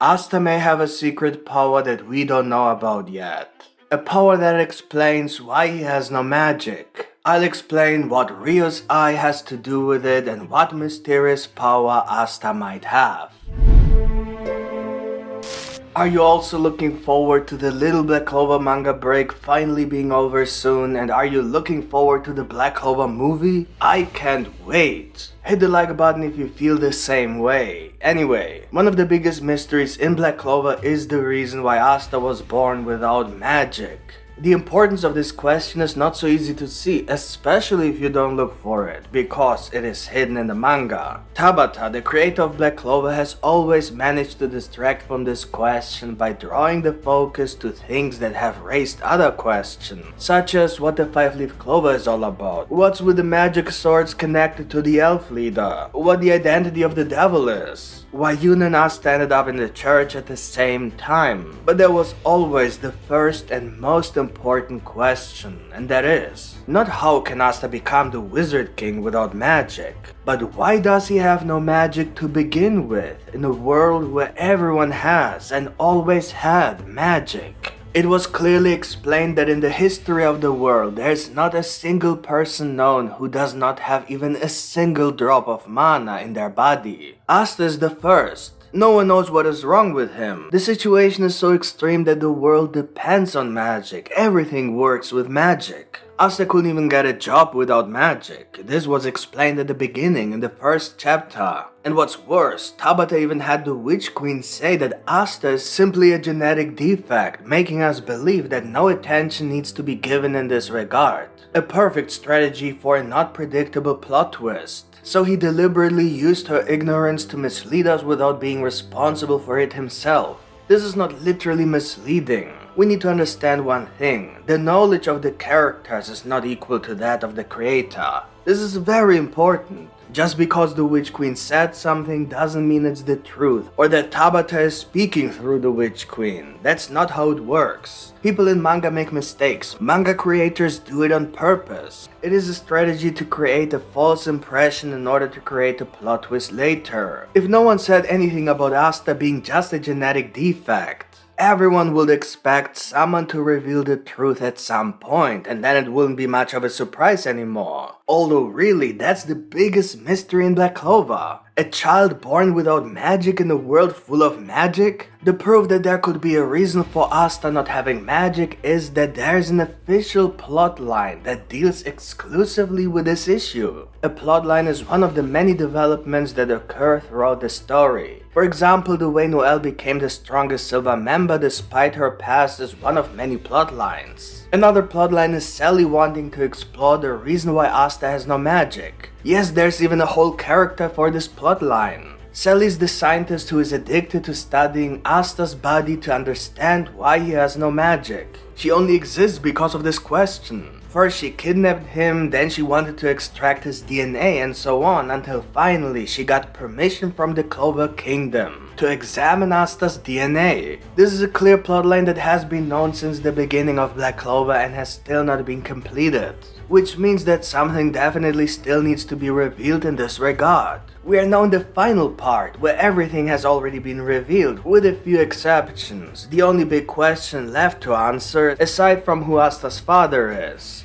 Asta may have a secret power that we don't know about yet. A power that explains why he has no magic. I'll explain what Rio's eye has to do with it and what mysterious power Asta might have. Are you also looking forward to the Little Black Clover manga break finally being over soon, and are you looking forward to the Black Clover movie? I can't wait! Hit the like button if you feel the same way. Anyway, one of the biggest mysteries in Black Clover is the reason why Asta was born without magic. The importance of this question is not so easy to see, especially if you don't look for it, because it is hidden in the manga. Tabata, the creator of Black Clover, has always managed to distract from this question by drawing the focus to things that have raised other questions, such as what the 5-leaf clover is all about, what's with the magic swords connected to the elf leader, what the identity of the devil is, why Yuna and Asta ended up in the church at the same time. But there was always the first and most important question, and that is, not how can Asta become the Wizard King without magic, but why does he have no magic to begin with in a world where everyone has and always had magic? It was clearly explained that in the history of the world, there is not a single person known who does not have even a single drop of mana in their body. Asta is the first. No one knows what is wrong with him. The situation is so extreme that the world depends on magic. Everything works with magic. Asta couldn't even get a job without magic. This was explained at the beginning in the first chapter. And what's worse, Tabata even had the Witch Queen say that Asta is simply a genetic defect, making us believe that no attention needs to be given in this regard. A perfect strategy for a not predictable plot twist. So he deliberately used her ignorance to mislead us without being responsible for it himself. This is not literally misleading. We need to understand one thing. The knowledge of the characters is not equal to that of the creator. This is very important. Just because the Witch Queen said something doesn't mean it's the truth, or that Tabata is speaking through the Witch Queen. That's not how it works. People in manga make mistakes. Manga creators do it on purpose. It is a strategy to create a false impression in order to create a plot twist later. If no one said anything about Asta being just a genetic defect, everyone would expect someone to reveal the truth at some point, and then it wouldn't be much of a surprise anymore. Although really, that's the biggest mystery in Black Clover. A child born without magic in a world full of magic? The proof that there could be a reason for Asta not having magic is that there's an official plotline that deals exclusively with this issue. A plotline is one of the many developments that occur throughout the story. For example, the way Noelle became the strongest Silver member despite her past is one of many plotlines. Another plotline is Sally wanting to explore the reason why Asta has no magic. Yes, there's even a whole character for this plotline. Sally is the scientist who is addicted to studying Asta's body to understand why he has no magic. She only exists because of this question. First she kidnapped him, then she wanted to extract his DNA and so on, until finally she got permission from the Clover Kingdom to examine Asta's DNA. This is a clear plotline that has been known since the beginning of Black Clover and has still not been completed, which means that something definitely still needs to be revealed in this regard. We are now in the final part, where everything has already been revealed, with a few exceptions. The only big question left to answer, aside from who Asta's father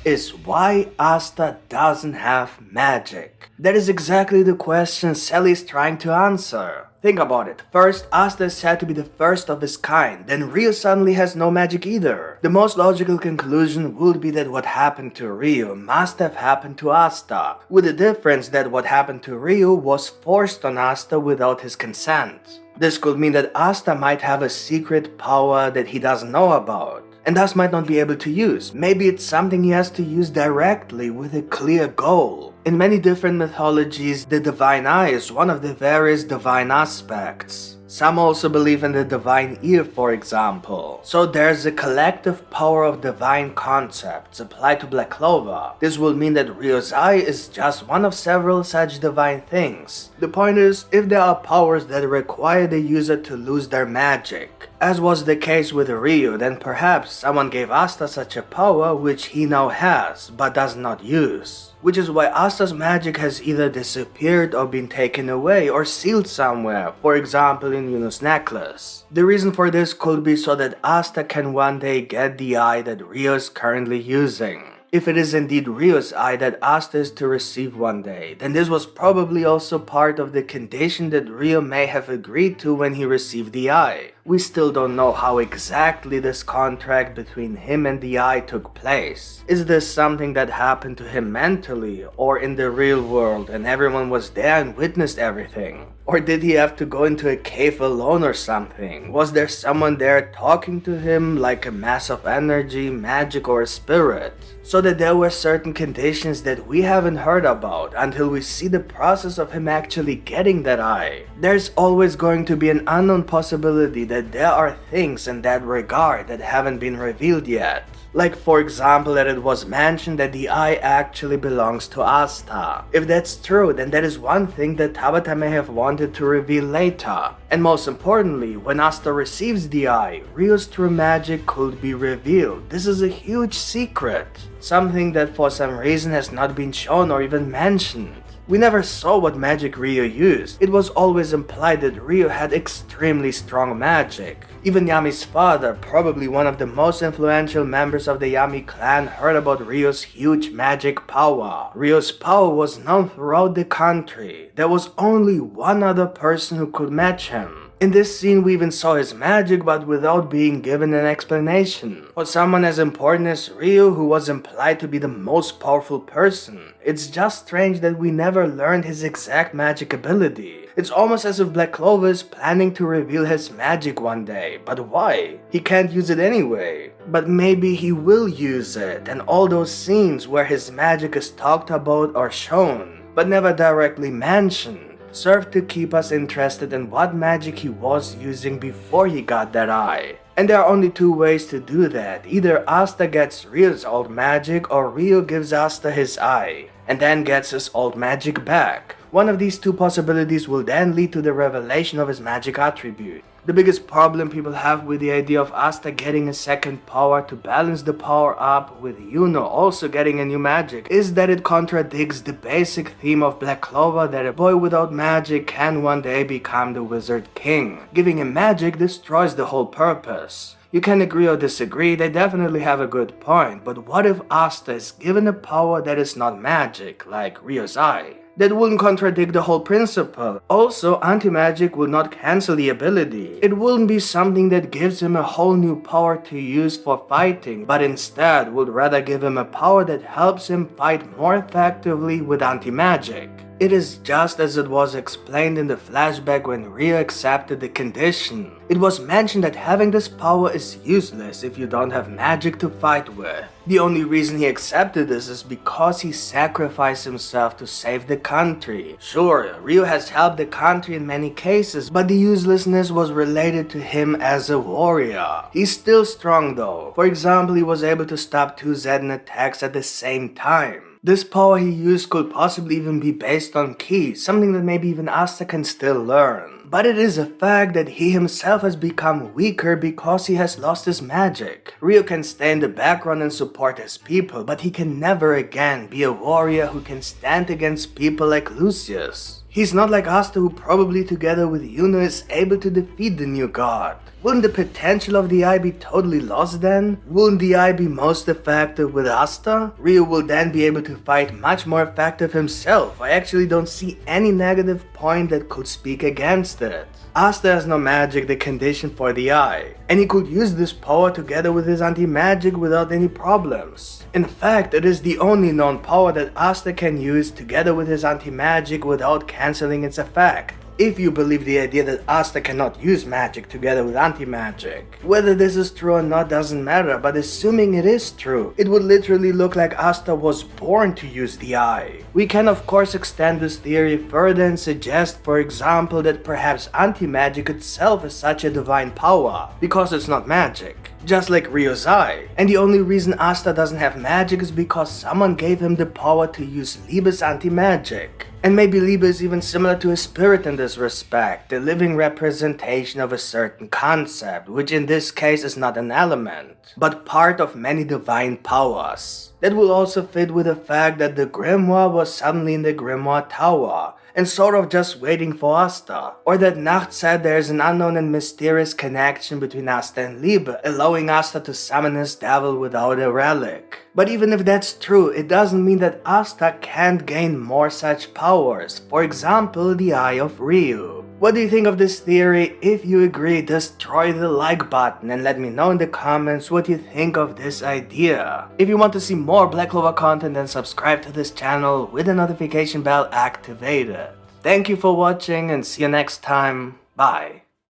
is why Asta doesn't have magic. That is exactly the question Sally is trying to answer. Think about it. First, Asta is said to be the first of his kind, then Rio suddenly has no magic either. The most logical conclusion would be that what happened to Rio must have happened to Asta, with the difference that what happened to Rio was forced on Asta without his consent. This could mean that Asta might have a secret power that he doesn't know about, and thus might not be able to use. Maybe it's something he has to use directly with a clear goal. In many different mythologies, the divine eye is one of the various divine aspects. Some also believe in the divine ear, for example. So there's a collective power of divine concepts applied to Black Clover. This will mean that Rio's eye is just one of several such divine things. The point is, if there are powers that require the user to lose their magic, as was the case with Rio, then perhaps someone gave Asta such a power which he now has, but does not use. which is why Asta's magic has either disappeared or been taken away or sealed somewhere, for example in Yuno's necklace. The reason for this could be so that Asta can one day get the eye that Rio is currently using. If it is indeed Rio's eye that Asta is to receive one day, then this was probably also part of the condition that Rio may have agreed to when he received the eye. We still don't know how exactly this contract between him and the eye took place. Is this something that happened to him mentally or in the real world and everyone was there and witnessed everything? Or did he have to go into a cave alone or something? Was there someone there talking to him like a mass of energy, magic or a spirit? So that there were certain conditions that we haven't heard about until we see the process of him actually getting that eye. There's always going to be an unknown possibility that there are things in that regard that haven't been revealed yet. Like for example that it was mentioned that the eye actually belongs to Asta. If that's true, then that is one thing that Tabata may have wanted to reveal later. And most importantly, when Asta receives the eye, Rio's true magic could be revealed. This is a huge secret. Something that for some reason has not been shown or even mentioned. We never saw what magic Rio used. It was always implied that Rio had extremely strong magic. Even Yami's father, probably one of the most influential members of the Yami clan, heard about Rio's huge magic power. Rio's power was known throughout the country. There was only one other person who could match him. In this scene we even saw his magic but without being given an explanation. For someone as important as Rio, who was implied to be the most powerful person, it's just strange that we never learned his exact magic ability. It's almost as if Black Clover is planning to reveal his magic one day, but why? He can't use it anyway. But maybe he will use it, and all those scenes where his magic is talked about or shown, but never directly mentioned, served to keep us interested in what magic he was using before he got that eye. And there are only two ways to do that. Either Asta gets Rio's old magic or Rio gives Asta his eye, and then gets his old magic back. One of these two possibilities will then lead to the revelation of his magic attribute. The biggest problem people have with the idea of Asta getting a second power to balance the power up with Yuno also getting a new magic is that it contradicts the basic theme of Black Clover that a boy without magic can one day become the Wizard King. Giving him magic destroys the whole purpose. You can agree or disagree, they definitely have a good point, but what if Asta is given a power that is not magic, like Rio's eye? That wouldn't contradict the whole principle. Also, anti-magic would not cancel the ability. It wouldn't be something that gives him a whole new power to use for fighting, but instead would rather give him a power that helps him fight more effectively with anti-magic. It is just as it was explained in the flashback when Rio accepted the condition. It was mentioned that having this power is useless if you don't have magic to fight with. The only reason he accepted this is because he sacrificed himself to save the country. Sure, Rio has helped the country in many cases, but the uselessness was related to him as a warrior. He's still strong though. For example, he was able to stop two Zetan attacks at the same time. This power he used could possibly even be based on ki, something that maybe even Asta can still learn. But it is a fact that he himself has become weaker because he has lost his magic. Rio can stay in the background and support his people, but he can never again be a warrior who can stand against people like Lucius. He's not like Asta, who probably together with Yuno is able to defeat the new god. Wouldn't the potential of the eye be totally lost then? Wouldn't the eye be most effective with Asta? Rio will then be able to fight much more effective himself. I actually don't see any negative point that could speak against it. Asta has no magic, the condition for the eye, and he could use this power together with his anti-magic without any problems. In fact, it is the only known power that Asta can use together with his anti-magic without cancelling its effect. If you believe the idea that Asta cannot use magic together with anti-magic. Whether this is true or not doesn't matter, but assuming it is true, it would literally look like Asta was born to use the eye. We can of course extend this theory further and suggest, for example, that perhaps anti-magic itself is such a divine power, because it's not magic. just like Ryuzai. And the only reason Asta doesn't have magic is because someone gave him the power to use Liebe's anti-magic. And maybe Liebe is even similar to a spirit in this respect, the living representation of a certain concept, which in this case is not an element, but part of many divine powers. That will also fit with the fact that the grimoire was suddenly in the grimoire tower, and sort of just waiting for Asta. Or that Nacht said there is an unknown and mysterious connection between Asta and Liebe, allowing Asta to summon his devil without a relic. But even if that's true, it doesn't mean that Asta can't gain more such powers, for example the Eye of Ryu. What do you think of this theory? If you agree, destroy the like button and let me know in the comments what you think of this idea. If you want to see more Black Clover content, then subscribe to this channel with the notification bell activated. Thank you for watching and see you next time. Bye.